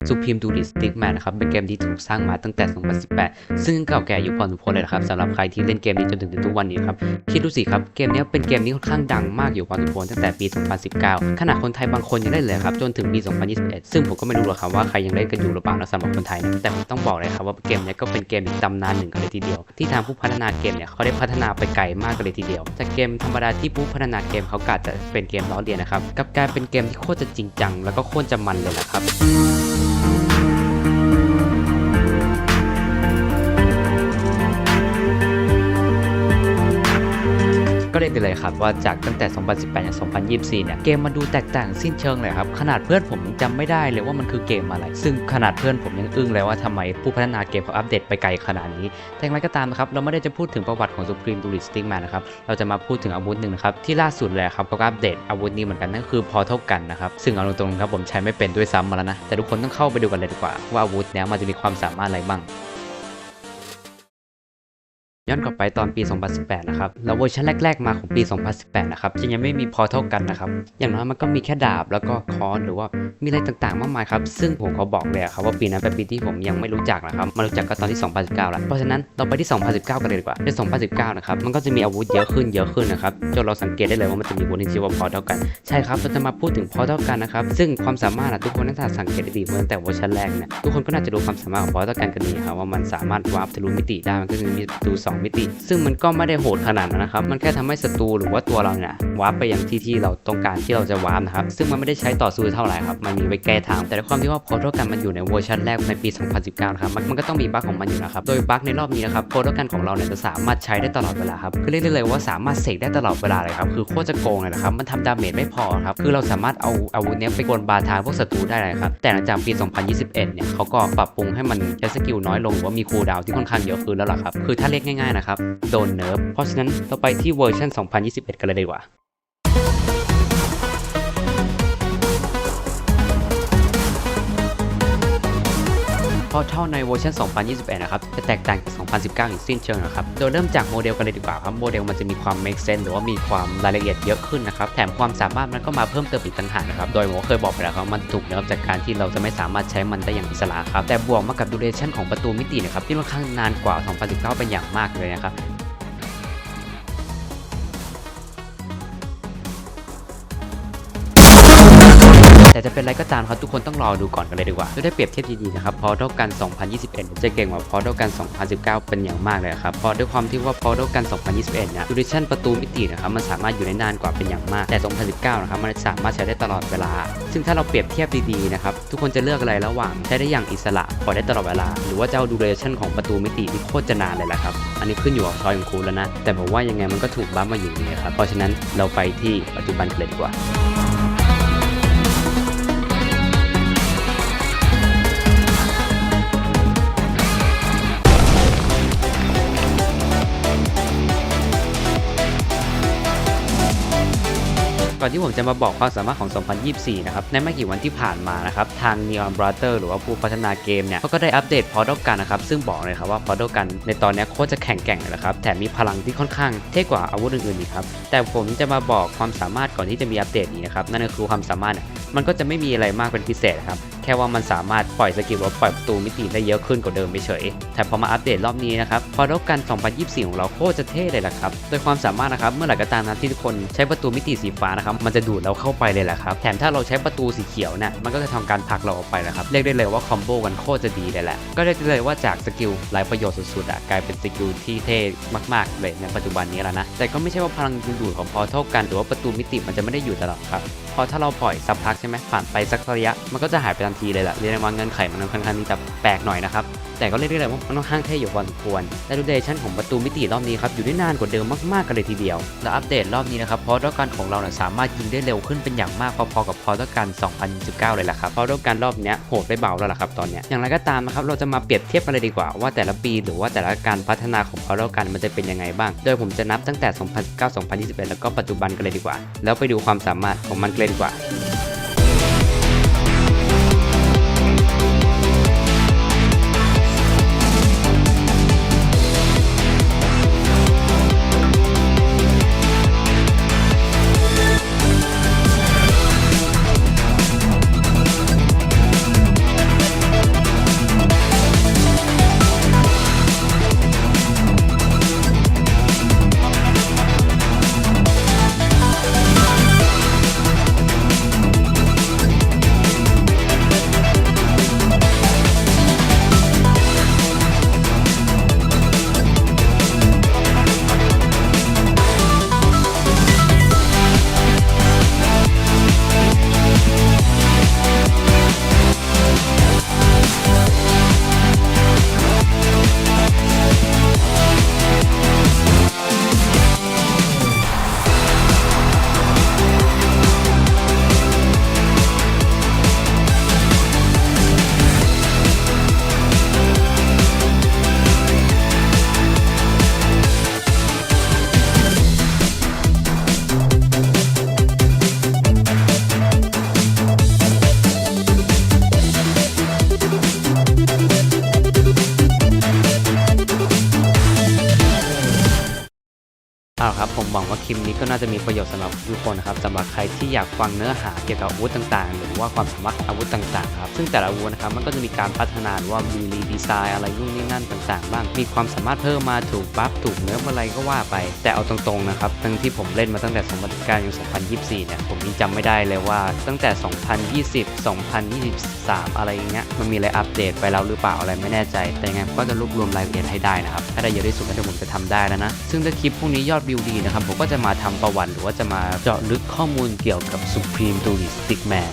Supreme Duelist Stickman นะครับเป็นเกมที่ถูกสร้างมาตั้งแต่ 2018 ซึ่งเก่าแก่อยู่พอสมควรเลยนะครับสำหรับใครที่เล่นเกมนี้จนถึงทุกวันนี้ครับคิดดูสิครับเกมนี้เป็นเกมที่ค่อนข้างดังมากอยู่พอสมควรตั้งแต่ปี 2019 ขณะคนไทยบางคนยังเล่นเลยครับจนถึงปี 2021 ซึ่งผมก็ไม่รู้หรอกครับว่าใครยังเล่นกันอยู่หรือเปล่านะสำหรับคนไทยนะแต่ผมต้องบอกเลยครับว่าเกมนี้ก็เป็นเกมอีกตำนานหนึ่งกันเลยทีเดียวที่ทางผู้พัฒนาเกมเนี่ยเขาได้พัฒนาไปไกลมากกันเลยทีเดียวจากเกมธรรมดาที่ผู้พัฒนาเกมเขากะจะเป็นเกมล้อเลียนนะครับกับกลายเป็นเกมที่โคตรจะจริงจังแล้วก็โคตรจะมันเลยแหละครับก็เลยเลยครับว่าจากตั้งแต่ 2018 ถึง 2024 เนี่ยเกมมันดูแตกต่างสิ้นเชิงเลยครับขนาดเพื่อนผมยังจำไม่ได้เลยว่ามันคือเกมอะไรซึ่งขนาดเพื่อนผมยังอึ้งเลยว่าทำไมผู้พัฒนาเกมเขาอัปเดตไปไกลขนาดนี้แต่อย่างไรก็ตามนะครับเราไม่ได้จะพูดถึงประวัติของ Supreme Duelist Stickman นะครับเราจะมาพูดถึงอาวุธหนึ่งนะครับที่ล่าสุดเลยครับเขาก็อัปเดตอาวุธนี้เหมือนกันนั่นคือ Portal Gun นะครับซึ่งเอาตรงๆครับผมใช้ไม่เป็นด้วยซ้ำมาแล้วนะแต่ทุกคนต้องเข้าไปดูกันเลยดีกว่าว่าอาวุธเนี้ยมันจะมีความสามารถอะไรบ้างย้อนกลับไปตอนปี 2018 นะครับแล้วเวอร์ชันแรกๆมาของปี 2018 นะครับยังไม่มีพอเท่ากันนะครับอย่างน้อยมันก็มีแค่ดาบแล้วก็ค้อนหรือว่ามีอะไรต่างๆมากมายครับซึ่งผมเขาบอกเลยครับว่าปีนั้นเป็นปีที่ผมยังไม่รู้จักนะครับมารู้จักก็ตอนที่ 2019 แล้วเพราะฉะนั้นเราไปที่ 2019 กันเลยดีกว่าใน 2019 นะครับมันก็จะมีอาวุธเยอะขึ้นนะครับจนเราสังเกตได้เลยว่ามันจะมีอาวุธที่ชื่อว่าพอเท่ากันใช่ครับเราจะมาพูดถึงพอเท่ากันนะครับซึ่งความสามารถทุกคนน่าจะสังเกตได้ดีเมื่อตั้งแต่เวอร์ชันแรกเนี่ยทุกคนก็น่าจะรู้ความสามารถของพอเท่ากันกันดีครับว่ามันสามารถวาร์ปทะลุมิติได้มันก็จะมีประตู2มิติซึ่งมันก็ไม่ได้โหดขนาดนั้นนะครับมันแค่ทำให้ศัตรูหรือว่าตัวเราเนี่ยวาร์ปไปยังที่เราต้องการที่เราจะวาร์ปนะครับซึ่งมันไม่ได้ใช้ต่อสู้เท่าไหร่ครับมันมีไว้แก้ทางแต่ด้วยความที่ว่าโปรโตกันมันอยู่ในเวอร์ชันแรกในปี 2019 นะครับมันก็ต้องมีบั๊กของมันอยู่นะครับโดยบั๊กในรอบนี้นะครับโปรโตกันของเราเนี่ยจะสามารถใช้ได้ตลอดเวลาครับคือเรียกได้เลยว่าสามารถเสกได้ตลอดเวลาเลยครับคือโคตรจะโกงเลยนะครับมันทำดาเมจไม่พอครับคือเราสามารถเอาอาวุธนี้ไปกลบาทางพวกศัตรูได้เลยครับแต่หลังจากปี 2021 เนี่ยเขาก็ปรับปรุงให้มันใช้สกิลน้อยลงหรือว่ามีคูลดาวน์ที่ค่อนข้างเยอะขึ้นแล้วล่ะครับคือถ้าเรียกง่ายๆนะครับโดนเนิร์ฟเพราะฉะนั้นเราไปที่เวอร์ชัน 2021 กันเลยดีกว่าพอเท่าในเวอร์ชัน 2021 นะครับจะแตกต่างจาก 2019 อย่างสิ้นเชิงนะครับโดยเริ่มจากโมเดลกันเลยดีกว่าครับโมเดลมันจะมีความ make sense หรือว่ามีความรายละเอียดเยอะขึ้นนะครับแถมความสามารถมันก็มาเพิ่มเติมอีกต่างหากนะครับโดยผมเคยบอกไปแล้วครับมันถูกเนิร์ฟจากการที่เราจะไม่สามารถใช้มันได้อย่างอิสระครับแต่บวกมากับดูเรชั่นของประตูมิตินะครับที่ค่อนข้างนานกว่า 2019 เป็นอย่างมากเลยนะครับแต่จะเป็นอะไรก็ตามครับทุกคนต้องรอดูก่อนกันเลยดีกว่าจะได้เปรียบเทียบดีๆนะครับพอเท่ากัน 2021 จะเก่งกว่าพอเท่ากัน 2019 เป็นอย่างมากเลยครับเพราะด้วยความที่ว่าพอเท่ากัน 2021 เนี่ยดูเรชั่นประตูมิตินะครับมันสามารถอยู่ได้นานกว่าเป็นอย่างมากแต่ 2019 นะครับมันสามารถใช้ได้ตลอดเวลาซึ่งถ้าเราเปรียบเทียบดีๆนะครับทุกคนจะเลือกอะไรระหว่างใช้ได้อย่างอิสระพอได้ตลอดเวลาหรือว่าจะเอาดูเรชั่นของประตูมิติที่โคตรจะนานเลยแหละครับอันนี้ขึ้นอยู่กับช้อยของคุณแล้วนะแต่ผมว่ายังไงมันก็ถูกบัฟมาอยู่นี่ครับเพราะฉะนั้นเราไปที่ปัจจุบันกันเลยดีกว่าก่อนที่ผมจะมาบอกความสามารถของ 2024 นะครับในไม่กี่วันที่ผ่านมานะครับทาง Neon Brother หรือว่าผู้พัฒนาเกมเนี่ยเขาก็ได้อัปเดต Portal Gun นะครับซึ่งบอกเลยครับว่า Portal Gun ในตอนนี้โคตรจะแข็งแกร่งเลยนะครับแถมมีพลังที่ค่อนข้างเท่กว่าอาวุธอื่นๆอีกครับแต่ผมจะมาบอกความสามารถก่อนที่จะมีอัปเดตนี้นะครับนั่นก็คือความสามารถมันก็จะไม่มีอะไรมากเป็นพิเศษครับแค่ว่ามันสามารถปล่อยสกิลหรือปล่อยประตูมิติได้เยอะขึ้นกว่าเดิมไปเฉยแต่พอมาอัปเดตรอบนี้นะครับPortal Gun 2024 ของเราโคตรจะเท่เลยล่ะครับโดยความสามารถนะครับเมื่อไหร่ก็ตามนะที่ทุกคนใช้ประตูมิติสีฟ้านะครับมันจะดูดเราเข้าไปเลยแหละครับแถมถ้าเราใช้ประตูสีเขียวเนี่ยมันก็จะทำการผลักเราออกไปนะครับเรียกได้เลยว่าคอมโบกันโคตรจะดีเลยแหละก็เรียกได้เลยว่าจากสกิลหลายประโยชน์สุดๆกลายเป็นสกิลที่เท่มากๆเลยในปัจจุบันนี้แล้วนะแต่ก็ไม่ใช่ว่าพลังดึงดูดของPortal Gunหรือว่าประตูมิติมันจะไม่ได้อยู่ตลอดครับพอถ้าเราปล่อยสักพักใช่ไหมผ่านไปสักระยะมันก็จะหายไปทันทีเลยแหละเรียกว่าเงื่อนไขมันค่อนข้างที่จะแปลกหน่อยนะครับแต่ก็เรียกได้เลยว่ามันค่อนข้างเท่อยู่พอสมควรและดูเรชั่นของประตูมิติรอบนี้ครับอยู่ได้นานกว่าเดิมมากๆกันเลยทีเดียวและอัปเดตรอบนี้นะครับPortal Gunของเราเนี่ยสามารถยิงได้เร็วขึ้นเป็นอย่างมากพอๆกับPortal Gun 2019 เลยล่ะครับPortal Gunรอบนี้โหดไปเบาแล้วล่ะครับตอนนี้อย่างไรก็ตามนะครับเราจะมาเปรียบเทียบกันเลยดีกว่าว่าแต่ละปีหรือว่าแต่ละการพัฒนาของPortal Gunมันจะเป็นยังไงบ้างโดยผมจะนับตั้งแต่ 2019 2021 แล้วก็ปัจจุบันกันเลยดีกว่าแล้วไปดูความสามารถของมันกันเลยดีกว่า เอาละครับผมหวังว่าคลิปนี้ก็น่าจะมีประโยชน์สำหรับทุกคนนะครับสำหรับใครที่อยากฟังเนื้อหาเกี่ยวกับอาวุธต่างๆหรือว่าความสามารถของอาวุธต่างๆครับซึ่งแต่ละอาวุธนะครับมันก็จะมีการพัฒนาหรือว่ามีรีดีไซน์อะไรนู่นนี่นั่นต่างๆบ้างมีความสามารถเพิ่มมาถูกบัฟถูกเนื้ออะไรก็ว่าไปแต่เอาตรงๆนะครับทั้งที่ผมเล่นมาตั้งแต่2019ถึง2024เนี่ยผมยังจำไม่ได้เลยว่าตั้งแต่2020 2023อะไรอย่างเงี้ยมันมีอะไรอัปเดตไปแล้วหรือเปล่าอะไรไม่แน่ใจแต่ยังไงก็จะรวบรวมรายละเอียดให้ได้นะครับถ้าได้เยอะที่สุดก็เดี๋ยวผมจะทำได้แล้วนะซึ่งถ้าคลิปพวกนี้ยอดวิวดีนะครับผมก็จะมาทำประวัติหรือว่าจะมาเจาะลึกข้อมูลเกี่ยวกับ Supreme Duelist Stickman